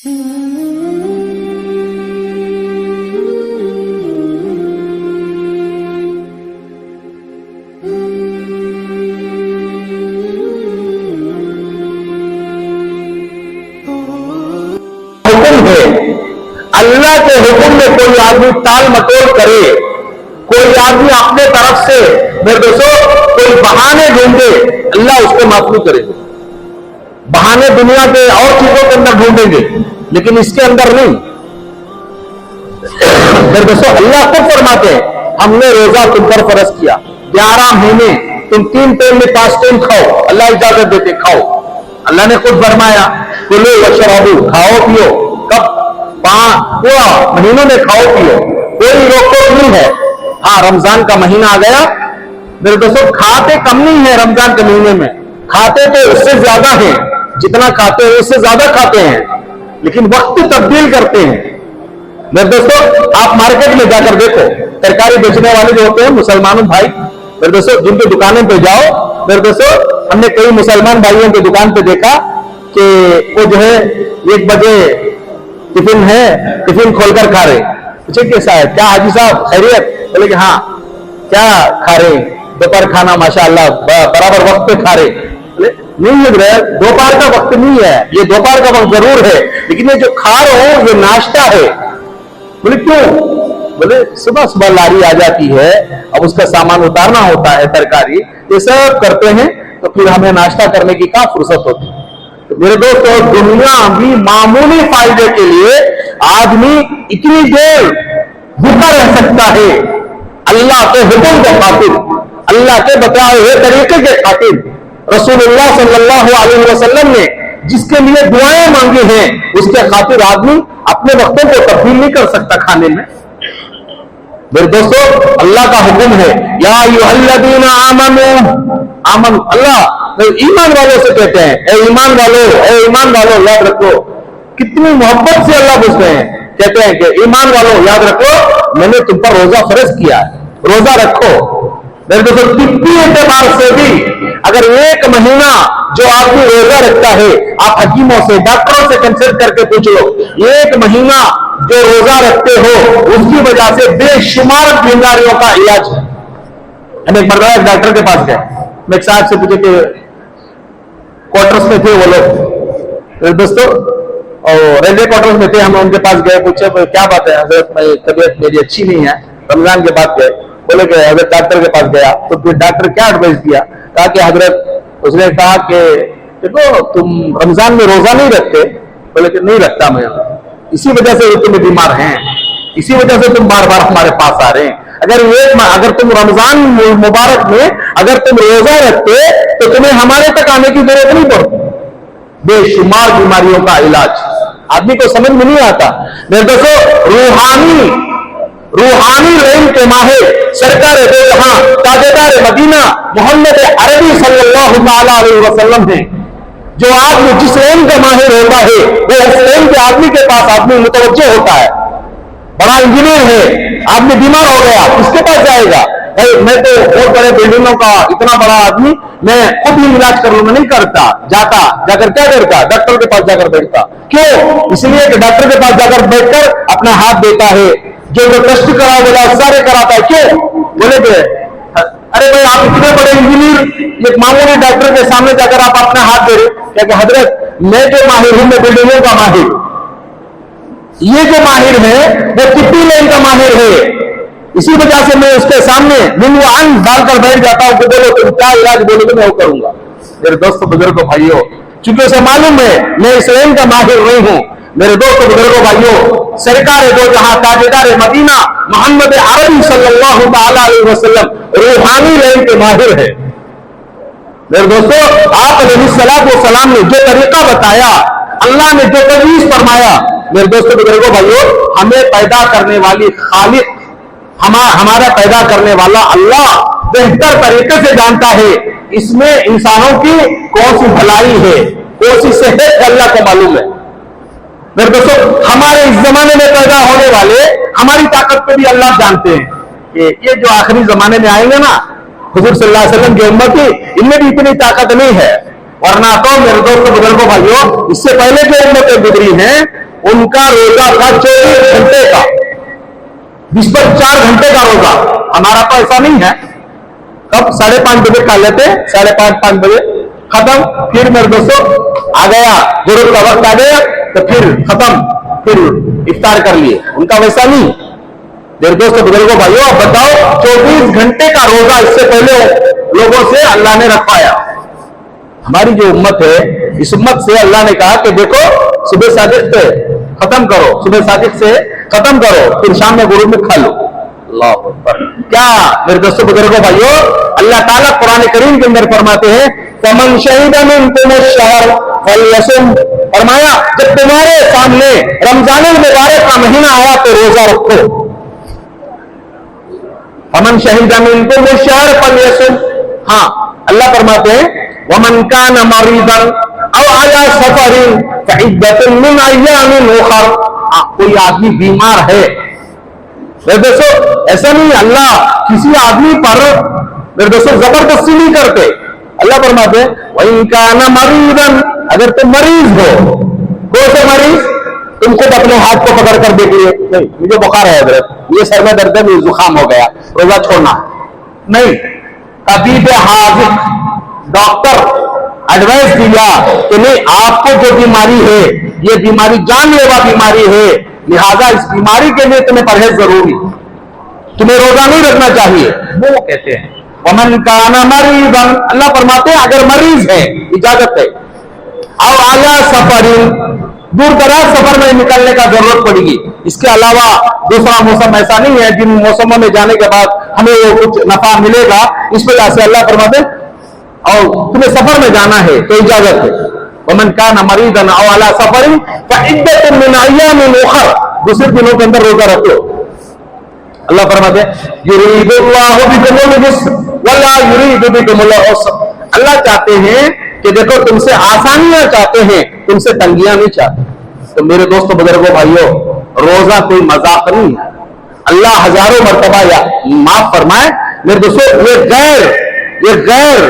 अल्लाह के हुक्म में कोई आदमी टाल मटोल करे, कोई आदमी अपने तरफ से मेरे दोस्तों कोई बहाने ढूंढे, अल्लाह उसको माफ नहीं करेगा। बहाने दुनिया के और चीजों के अंदर ढूंढेंगे, लेकिन इसके अंदर नहीं। मेरे दोस्तों अल्लाह खुद फरमाते हैं, हमने रोजा तुम पर फर्ज किया, 11 महीने तुम 3 टाइम में 5 टाइम खाओ, अल्लाह इजाजत देते खाओ। अल्लाह ने खुद फरमाया कुलू वशरबू, खाओ पियो, कब? 5 महीनों में खाओ पियो, कोई रोक टोक नहीं है। हाँ, रमजान का महीना आ गया मेरे दोस्तों, खाते कम नहीं है रमजान के महीने में, खाते तो उससे ज्यादा है, जितना खाते हैं उससे ज्यादा खाते हैं, लेकिन वक्त तब्दील करते हैं। मेरे दोस्तों आप मार्केट में जाकर देखो, तरकारी बेचने वाले जो होते हैं मुसलमानों भाई, मेरे दोस्तों जिनकी दुकानों पे जाओ, मेरे दोस्तों हमने कई मुसलमान भाइयों की दुकान पे देखा कि वो जो है 1 बजे टिफिन है, टिफिन खोलकर खा रहे। पूछे कैसा है, क्या हाजी साहब खैरियत? बोले कि हाँ। क्या खा रहे? दोपहर खाना माशाअल्लाह बराबर वक्त पे खा रहे। बोले नहीं लग रहा है, दोपहर का वक्त नहीं है, ये दोपहर का वक्त जरूर है, लेकिन ये जो खा रहे हो ये नाश्ता है। बोले क्यों? बोले सुबह सुबह लारी आ जाती है, अब उसका सामान उतारना होता है, तरकारी ये सब करते हैं, तो फिर हमें नाश्ता करने की क्या फुर्सत होती है। तो मेरे दोस्तों दुनिया भी मामूली फायदे के लिए आदमी इतनी देर भूखा रह सकता है, अल्लाह के हुक्म के खातिर, अल्लाह के बताए हुए तरीके के खातिर। रसूलुल्लाह सल्लल्लाहु अलैहि वसल्लम ने जिसके लिए दुआएं मांगी हैं, उसके खातिर आदमी अपने वक्तों को तब्दील नहीं कर सकता खाने में। मेरे दोस्तों अल्लाह का हुक्म है, या अय्युहल्लज़ीना आमनू, आमन अल्लाह ईमान वालों से कहते हैं, ए ईमान वालों याद रखो। कितनी मोहब्बत से अल्लाह पूछते हैं, कहते हैं कि ईमान वालों याद रखो, मैंने तुम पर रोजा फर्ज किया है, रोजा रखो। मेरे दोस्तों तिब्बी एतबार से भी अगर 1 महीना जो आदमी रोजा रखता है, आप हकीमों से डॉक्टरों से कंसल्ट करके पूछ लो, 1 महीना जो रोजा रखते हो उसकी वजह से बेशुमार बीमारियों का इलाज है। हम एक बार डॉक्टर के पास गए, मैं एक साहब से पूछे कि क्वार्टर्स में थे वो लोग दोस्तों, और रेलवे क्वार्टर्स में थे, हम उनके पास गए, पूछे क्या बात है हजरत, तबीयत मेरी अच्छी नहीं है, रमजान के बाद गए। बोले कि हजरत डॉक्टर के पास गया, तो फिर डॉक्टर क्या एडवाइस दिया, कहा कि हजरत, उसने कहा कि देखो तुम रमजान में रोजा नहीं रखते। बोले कि नहीं रखता मैं, इसी वजह से तुम बीमार हैं, इसी वजह से तुम बार बार हमारे पास आ रहे हैं। अगर तुम रमजान मुबारक में अगर तुम रोजा रखते तो तुम्हें हमारे तक आने की जरूरत नहीं पड़ती। बेशुमार बीमारियों का इलाज आदमी को समझ में नहीं आता। मेरे दोस्तों रूहानी रेंज के माहिर सरकार दो जहां ताजेदार मदीना मोहम्मद अरबी सल्लल्लाहु अलैहि वसल्लम है, जो आदमी जिस रेंज का माहिर होता है वो उस रेंज के आदमी के पास आदमी मुतवज्जो होता है। बड़ा इंजीनियर है, आदमी बीमार हो गया, किसके पास जाएगा? भाई मैं तो बहुत बड़े बिल्डिंगों का इतना बड़ा आदमी, मैं खुद ही इलाज कर लूंगा, नहीं करता, जाकर क्या करता? डॉक्टर के पास जाकर बैठता। क्यों? इसलिए कि डॉक्टर के पास जाकर बैठकर अपना हाथ देता है, जो टेस्ट करा बोला सारे कराता है। क्यों? बोले अरे भाई आप इतने बड़े इंजीनियर एक मामूली डॉक्टर के सामने जाकर आप अपना हाथ दे रहे, क्या कि हजरत मैं जो माहिर हूं, मैं बिल्डिंगों का माहिर, ये जो माहिर है वो तिब्बी लाइन का माहिर है, इसी वजह से मैं उसके सामने निन्वान डालकर बैठ जाता हूं कि बोलो तुम क्या इलाज बोलोगे मैं वो करूंगा। मेरे दोस्तों बुजुर्गों भाइयों, चूंकि उसे मालूम है मैं इस लाइन का माहिर नहीं हूं, मेरे दोस्तों बुजुर्गों भाइयों, सरकार दो जहां ताजेदार मदीना मोहम्मद अरबी सल्लल्लाहु अलैहि वसल्लम रूहानी लाइन के माहिर है। मेरे दोस्तों आप अलैहिस्सलाम ने जो तरीका बताया, अल्लाह ने जो तजवीज फरमाया, मेरे दोस्तों बुजुर्गों भाइयों, हमें पैदा करने वाली खालिक, हमारा पैदा करने वाला अल्लाह बेहतर तरीके से जानता है इसमें इंसानों की कौन सी भलाई है, कौन सी सेहत है, अल्लाह को मालूम है। मेरे दोस्तों हमारे इस जमाने में पैदा होने वाले हमारी ताकत पे भी अल्लाह जानते हैं कि ये जो आखिरी जमाने में आएंगे ना, हुजूर सल्लल्लाहु अलैहि वसल्लम की उम्मत की, इनमें भी इतनी ताकत नहीं है, ورنہ تو میرے دوستوں بزرگوں بھائیوں اس سے پہلے جو امتیں گزری ہیں ان کا روزہ تھا 24 گھنٹے کا، 4 گھنٹے کا روزہ. ہمارا تو ایسا نہیں ہے. کب 5:30 بجے کھا لیتے، 5:30 بجے ختم. پھر میرے دوستوں آ گیا غروب کا وقت آ گیا تو پھر ختم، پھر افطار کر لیے. ان کا ویسا نہیں. میرے دوستوں بزرگوں بھائیوں اب بتاؤ 24 گھنٹے کا روزہ اس سے پہلے لوگوں سے اللہ نے رکھوایا. ہماری جو امت ہے اس امت سے اللہ نے کہا کہ دیکھو صبح صادق سے ختم کرو، صبح صادق سے ختم کرو، پھر شام میں غروب میں کھا لو. اللہ اکبر. کیا میرے دوستوں بزرگوں بھائیوں اللہ تعالیٰ قرآن کریم کے اندر فرماتے ہیں فمن شہد منکم الشہر فلیصم. فرمایا جب تمہارے سامنے رمضان المبارک کا مہینہ آیا تو روزہ رکھو. فمن شہد منکم الشہر فلیصم. ہاں اللہ فرماتے ہیں ومن کان مریضا او علی سفر فعدۃ من ایام اخر. کوئی آدمی بیمار ہے، میرے دوستو ایسا نہیں اللہ کسی آدمی پر میرے دوستو زبردستی نہیں کرتے. اللہ فرماتے ہیں وَإِن كَانَ مَرِيضًا. اگر تم مریض ہو، کون سے مریض؟ تم خود اپنے ہاتھ کو پکڑ کر دیکھیے نہیں مجھے بخار ہے حضرت، یہ سر میں درد ہے، مجھے زکام ہو گیا، روزہ چھوڑنا نہیں. طبیب حاذق ڈاکٹر ایڈوائس دیا کہ نہیں آپ کو جو بیماری ہے یہ بیماری جان لیوا بیماری ہے، لہذا اس بیماری کے لیے تمہیں پرہیز ضروری، تمہیں روزہ نہیں رکھنا چاہیے. وہ کہتے ہیں ومن کان مریضا. اللہ فرماتے ہیں اگر مریض ہے اجازت ہے، او اعلی سفر دور دراز سفر میں نکلنے کا ضرورت پڑے گی. اس کے علاوہ دوسرا موسم ایسا نہیں ہے جن موسموں میں جانے کے بعد ہمیں وہ کچھ نفع ملے گا. اس وجہ سے اللہ فرماتے ہیں اور تمہیں سفر میں جانا ہے تو اجازت ہے. ومن کان مریضا او علی سفر فعدۃ من ایام اخر. دوسرے دنوں کے اندر روزہ رکھو. اللہ فرماتے ہیں یرید اللہ بکم الیسر ولا یرید بکم العسر. اللہ چاہتے ہیں کہ دیکھو تم سے آسانیاں چاہتے ہیں، تم سے تنگیاں نہیں چاہتے. تو میرے دوستوں بزرگوں بھائیوں روزہ کوئی مذاق نہیں ہے. اللہ ہزاروں مرتبہ یا معاف فرمائے میرے دوستوں یہ غیر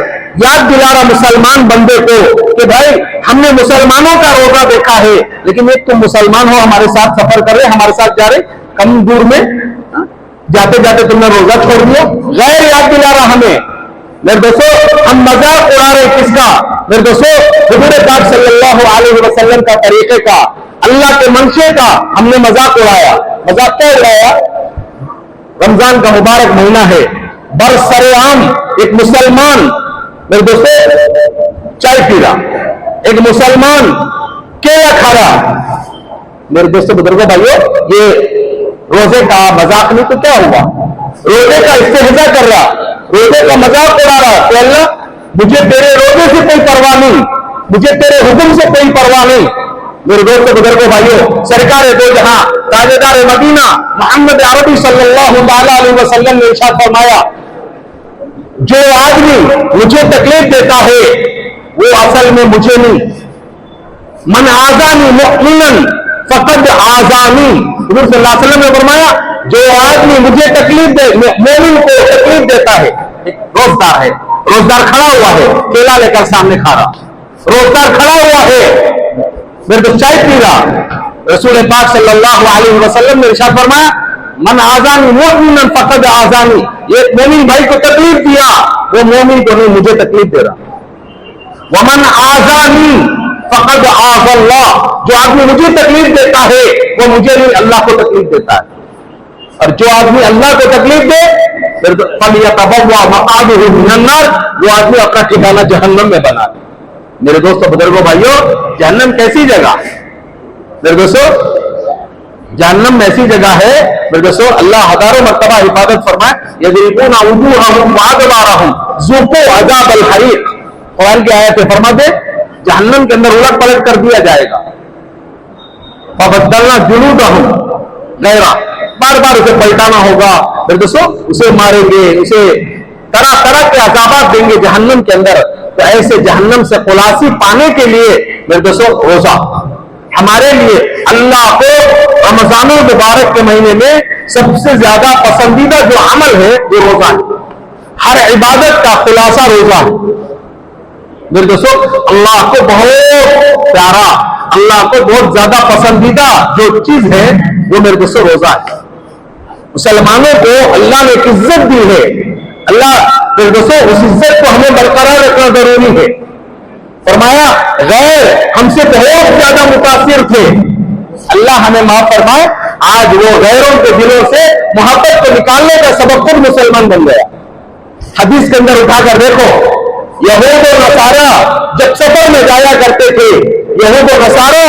یاد دلا رہا مسلمان بندے کو کہ بھائی ہم نے مسلمانوں کا روزہ دیکھا ہے لیکن ایک تم مسلمان ہو ہمارے ساتھ سفر کر رہے ہمارے ساتھ جا رہے کم دور میں جاتے جاتے تم نے روزہ چھوڑ دیا. غیر یاد دلا رہا ہمیں. میرے دوستو ہم مذاق اڑا رہے کس کا؟ میرے دوستو حضور پاک صلی اللہ علیہ وسلم کا طریقے کا اللہ کے منشے کا ہم نے مذاق اڑایا. مذاق کیا اڑایا؟ رمضان کا مبارک مہینہ ہے، برسر عام ایک مسلمان میرے دوستو چائے پی رہا، ایک مسلمان کیلا کھا رہا. میرے دوستو بزرگوں بھائیو یہ روزے کا مذاق نہیں تو کیا ہوا؟ روزے کا استہزاء کر رہا، روزے کا مذاق اڑا رہا کہ اللہ مجھے تیرے روزے سے کوئی پرواہ نہیں، مجھے تیرے حکم سے کوئی پرواہ نہیں. میرے دوستو بزرگوں بھائیو سرکار دو جہاں تاجدار مدینہ محمد عربی صلی اللہ تعالی علیہ وسلم نے ارشاد فرمایا جو آدمی مجھے تکلیف دیتا ہے وہ اصل میں مجھے نہیں. من آذانی مؤمنا فقد آذانی. حضور صلی اللہ علیہ وسلم نے فرمایا جو آدمی مجھے تکلیف دے مومن کو تکلیف دیتا ہے. روزدار ہے، روزدار کھڑا ہوا ہے کیلا لے کر سامنے کھا رہا، روزدار کھڑا ہوا ہے میرے تو چائے پی رہا. رسول پاک صلی اللہ علیہ وسلم نے ارشاد فرمایا من آذانی مؤمنا فقد آذانی. یہ مومن بھائی کو تکلیف دیا وہ مومن کو نہیں مجھے تکلیف دے رہا. ومن آذانی فقد آذى اللہ. جو آدمی مجھے تکلیف دیتا ہے وہ مجھے نہیں اللہ کو تکلیف دیتا ہے. اور جو آدمی اللہ کو تکلیف دے فَلْيَتَبَوَّأْ مَقْعَدَهُ مِنَ النَّارِ. وہ آدمی اپنا ٹھکانہ جہنم میں بنا دے. میرے دوستو بزرگوں بھائیوں جہنم کیسی جگہ؟ میرے دوستو جہنم ایسی جگہ ہے میرے دوستو اللہ ہزاروں مرتبہ حفاظت فرمائے یضربون وجوہہم وادبارہم ذوقوا عذاب الحریق. قرآن کی آیت فرما دے جہنم کے اندر الٹ پلٹ کر دیا جائے گا. فبدلنا جلودہم غیرہ. بار بار اسے پلٹانا ہوگا میرے دوستو، اسے ماریں گے، اسے طرح طرح کے عذابات دیں گے جہنم کے اندر. تو ایسے جہنم سے خلاصی پانے کے لیے میرے دوستو روزہ ہمارے لیے اللہ کو رمضان المبارک کے مہینے میں سب سے زیادہ پسندیدہ جو عمل ہے وہ روزہ ہے. ہر عبادت کا خلاصہ روزہ ہے. मेरे दोस्तों, अल्लाह को बहुत प्यारा, अल्लाह को बहुत ज्यादा पसंदीदा जो चीज है वो मेरे दोस्तों रोजा है। मुसलमानों को अल्लाह ने एक इज्जत दी है। अल्लाह मेरे दोस्तों उस इज्जत को हमें बरकरार रखना जरूरी है। फरमाया गैर हमसे बहुत ज्यादा मुतासिर थे, अल्लाह हमें माफ फरमाए, आज वो गैरों के दिलों से मोहब्बत को निकालने का सबब खुद मुसलमान बन गया। हदीस के अंदर उठाकर देखो, यहूद और नसारा जब सफर में जाया करते थे, यहूद और नसारा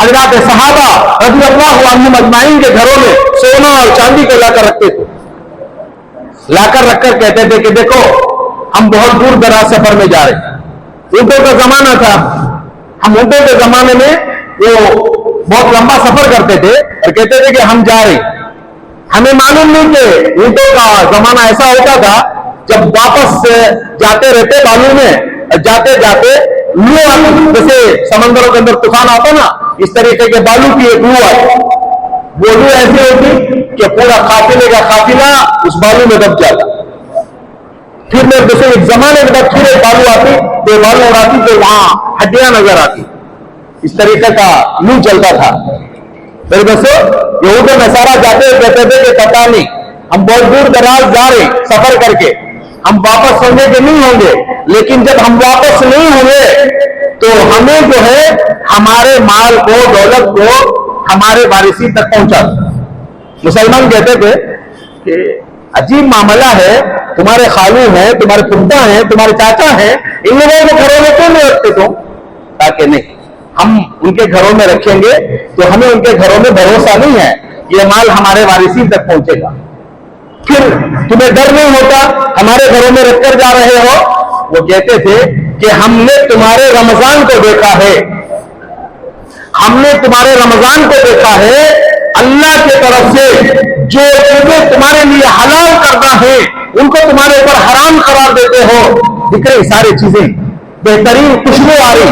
हजरात सहाबा रज़ियल्लाहु अन्हुम अजमाइन के घरों में सोना और चांदी को लाकर रखते थे। लाकर रखकर कहते थे कि देखो हम बहुत दूर दराज सफर में जा रहे हैं। ऊँटों का जमाना था, हम ऊँटों के जमाने में वो बहुत लंबा सफर करते थे और कहते थे कि हम जा रहे हैं। हमें मालूम नहीं कि ऊँटों का जमाना ऐसा होता था, जब वापस जाते रहते बालू में, जाते जाते लू आती, जैसे समंदरों के अंदर तूफान आता ना, इस तरीके के बालू की एक लू आई। वो लू ऐसी होती कि पूरा काफिले का काफिला उस बालू में दब जाता। फिर मेरे दोस्तों एक जमाने के बाद फिर एक बालू आती, तो बालू उड़ाती तो वहां हड्डियां नजर आती। इस तरीके का लू चलता था। मेरे दोस्तों यहूद और नसारा जाते कहते थे कि पता नहीं, हम बहुत दूर दराज जा रहे सफर करके, हम वापस होंगे कि नहीं होंगे, लेकिन जब हम वापस नहीं होंगे तो हमें जो है हमारे माल को, दौलत को हमारे वारिसी तक पहुंचा। मुसलमान कहते थे कि अजीब मामला है, तुम्हारे खालू हैं, तुम्हारे पुप्पा हैं, तुम्हारे चाचा हैं, इन लोगों को घरों में क्यों नहीं रखते तुम? ताकि नहीं, हम उनके घरों में रखेंगे तो हमें उनके घरों में भरोसा नहीं है, ये माल हमारे वारिसी तक पहुंचेगा। फिर तुम्हें डर नहीं होता, हमारे घरों में रखकर जा रहे हो? वो कहते थे कि हमने तुम्हारे रमजान को देखा है, हमने तुम्हारे रमजान को देखा है, अल्लाह की तरफ से जो चीजें तुम्हारे लिए हलाल करना है उनको तुम्हारे ऊपर हराम करार देते हो। दिख रही सारी चीजें, बेहतरीन खुशबू आ रही,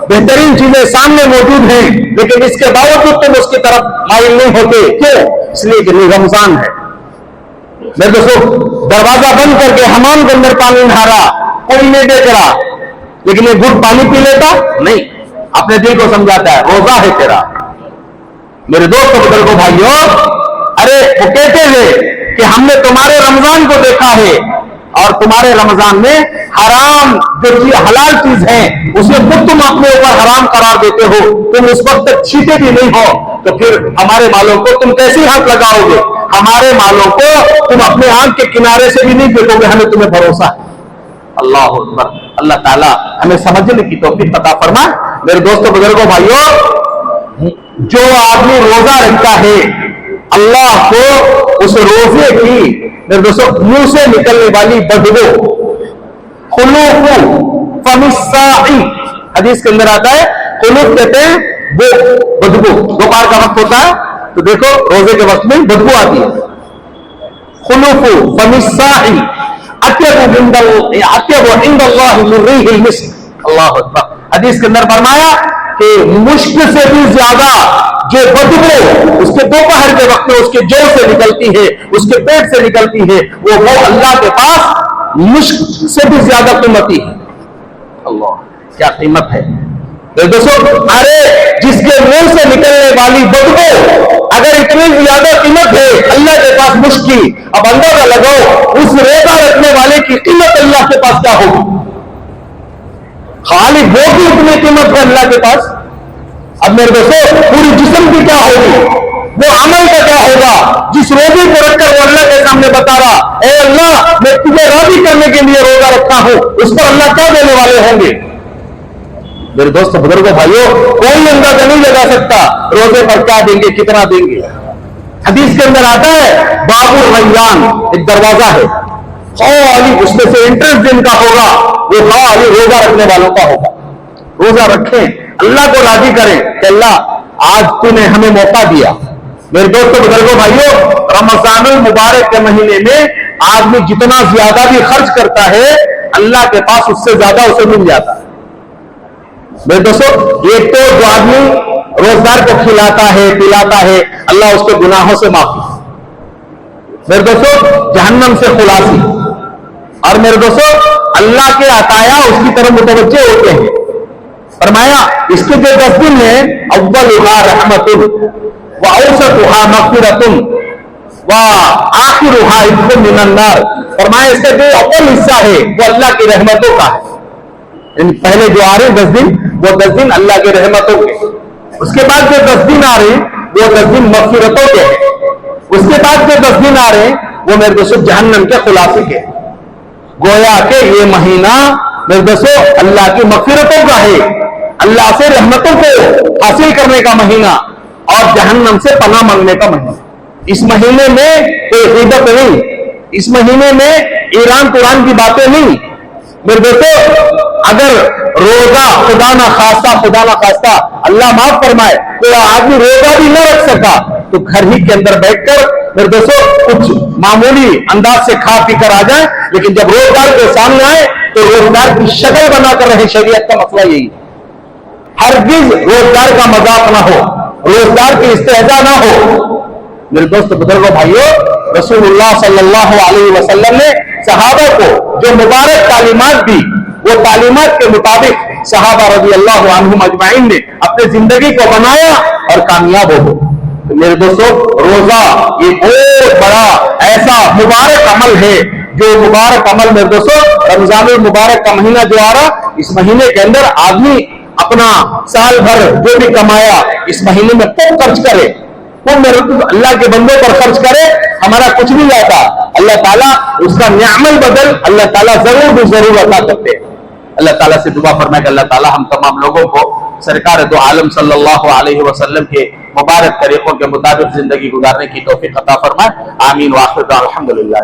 बेहतरीन चीजें सामने मौजूद हैं, लेकिन इसके बावजूद तुम उसकी तरफ माइल नहीं होते। क्यों? इसलिए कि रमजान है। मेरे दोस्तों दरवाजा बंद करके हमाम के अंदर पानी नहा रहा, कोई नहीं देख रहा, लेकिन ये घुट पानी पी लेता नहीं, अपने दिल को समझाता है रोजा है तेरा। मेरे दोस्तों बुजुर्गों भाइयों, अरे वो कहते हैं कि हमने तुम्हारे रमजान को देखा है और तुम्हारे रमजान में हराम जो चीज हलाल चीज है उसे खुद तुम अपने ऊपर हराम करार देते हो। तुम उस वक्त तक छीटे भी नहीं हो, तो फिर हमारे मालों को तुम कैसे हाथ लगाओगे? हमारे मालों को तुम अपने आंख के किनारे से भी नहीं देखोगे, हमें तुम्हें भरोसा है। अल्लाह अकबर। अल्लाह ताला हमें समझने की तौफीक अता फरमाए। मेरे दोस्तों बुजुर्गों भाइयों, जो आदमी रोजा रखता है, अल्लाह को उस रोजे की मेरे दोस्तों मुंह से निकलने वाली बदबू, खुलूफु फमिस्साई, हदीस के अंदर आता है, खुलूफ कहते हैं वो बदबू, दोपहर का वक्त होता है तो देखो रोजे के वक्त में बदबू आती है। खुलूफु फमिस्साई अत्यबु इंदल्लाहि मिन रिहिल मिस्क। अल्लाह अकबर। हदीस के अंदर फरमाया कि मुश्क से भी ज्यादा जो बदबू उसके दोपहर के वक्त में उसके जो से निकलती है, उसके पेट से निकलती है, वो अल्लाह के पास मुश्क से भी ज्यादा कीमती है। अल्लाह क्या कीमत है दोस्तों। अरे जिसके मुंह से निकलने वाली बदबू अगर इतनी ज्यादा कीमत है अल्लाह के पास मुश्क की, अब अंदाजा लगाओ उस रोजा रखने वाले की कीमत अल्लाह के पास क्या होगी? खाली वो भी इतनी कीमत है अल्लाह के पास। अब मेरे दोस्तों पूरी जिस्म की क्या होगी, वो अमल का क्या होगा? जिस रोजे को रखकर वो अल्लाह के सामने बता रहा, ए अल्लाह मैं तुझे राजी करने के लिए रोजा रखा हूं, उस पर अल्लाह क्या देने वाले होंगे? मेरे दोस्तों बुजुर्गों भाइयों, कोई अंदाजा नहीं लगा सकता रोजे पर क्या देंगे, कितना देंगे। हदीस के अंदर आता है बाबुल रैयान, एक दरवाजा है, खाली उसमें से एंट्रेंस जिनका होगा वो खाली रोजा रखने वालों का होगा। रोजा रखें, अल्लाह को राजी करें कि अल्लाह आज तूने हमें मौका दिया। मेरे दोस्तों बुजुर्गों भाइयों, रमजानुल मुबारक के महीने में आदमी जितना ज्यादा भी खर्च करता है अल्लाह के पास उससे ज्यादा उसे मिल जाता है। मेरे दोस्तों एक तो जो आदमी रोजगार को खिलाता है पिलाता है, अल्लाह उसके गुनाहों से माफी। मेरे दोस्तों जहन्नम से खुलासी। और मेरे दोस्तों अल्लाह के अताया उसकी तरफ मुतवज्जे होते हैं। फरमाया इसके जो 10 दिन है, अव्वलुहा रहमतुन व औसतुहा मग़फ़िरतुन व आखिरुहा इत्क़ुन मिनन नार। फरमाया इसका जो अव्वल हिस्सा है वो अल्लाह की रहमतों का है। पहले जो आ रहे 10 दिन वो 10 दिन अल्लाह की रहमतों के, उसके बाद जो 10 दिन आ रहे वो 10 दिन मग़फ़िरतों के हैं, उसके बाद जो 10 दिन आ रहे वो मेरे दोस्तों जहन्नम के खुलासे के। गोया के ये महीना मेरे दोस्तों अल्लाह की मग़फ़िरतों का है, अल्लाह से रहमतों को हासिल करने का महीना और जहन्नम से पनाह मांगने का महीना। इस महीने में कोई गीबत नहीं, इस महीने में ईरान कुरान की बातें नहीं। मेरे दोस्तों अगर रोजा खुदा ना खास्ता अल्लाह माफ फरमाए तो आदमी रोजा भी न रख सका तो घर ही के अंदर बैठकर मेरे दोस्तों कुछ मामूली अंदाज से खा पी कर आ जाए, लेकिन जब रोजगार के सामने आए तो रोजगार की शक्ल बनाकर रहे। शरीयत का मसला यही, हरगिज रोजगार का मजाक ना हो, रोजगार की इस्तेहजा ना हो। मेरे दोस्त बुजुर्गों भाइयों, रसूलुल्लाह सल्लल्लाहु अलैहि वसल्लम ने सहाबा को जो मुबारक तालीमात दी वो तालीमात के मुताबिक सहाबा रज़ी अल्लाह अन्हुम अजमाइन ने अपनी जिंदगी को बनाया और कामयाब हो गए। तो मेरे दोस्तों रोजा ये बहुत बड़ा ऐसा मुबारक अमल है, जो मुबारक अमल मेरे दोस्तों रमजानुल मुबारक का महीना जो आ रहा, इस महीने के अंदर आदमी अपना साल भर जो भी कमाया इस महीने में खूब खर्च करे, खूब मेरे अल्लाह के बंदों पर खर्च करे। हमारा कुछ नहीं जाता, अल्लाह ताला उसका नियामल बदल अल्लाह ताला जरूर अता करते हैं। अल्लाह ताला से दुआ फरमाए कि अल्लाह ताला हम तमाम लोगों को सरकार दो आलम सल्लल्लाहु अलैहि वसल्लम के मुबारक तरीकों के मुताबिक जिंदगी गुजारने की तौफीक अता फरमाए। आमीन व आखिर अल्हम्दुलिल्लाह।